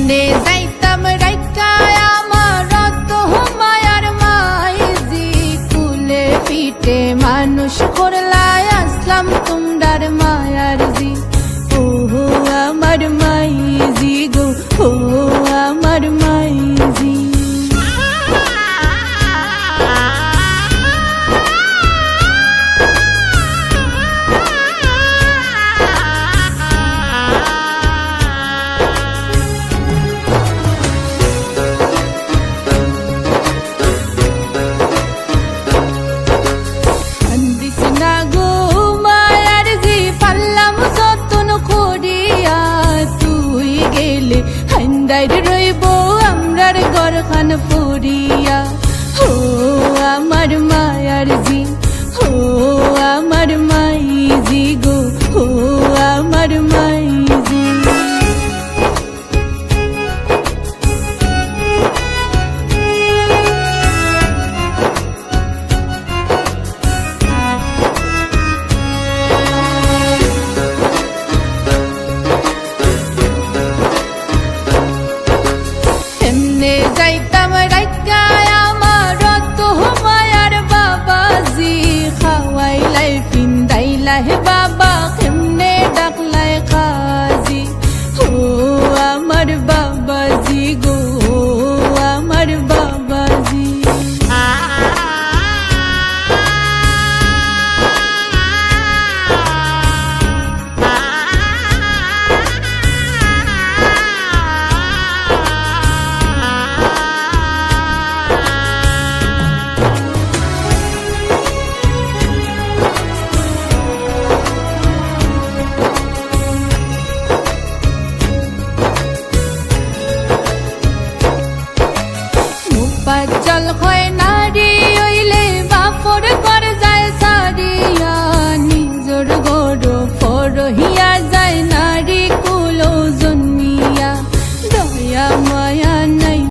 কেমনে যাইতাম রাইকা আমার রত মায়ার মাইজি কুলে পিঠে মানুষ করলাই আসলাম তোমরার মায়ার জি ও আমার মাইজি গো ও আমার মাইজি রইব আমরার ঘরখান পুরিয়া ও আমার মায়ার জি ও আমার মাইজি গো ও আমার মাই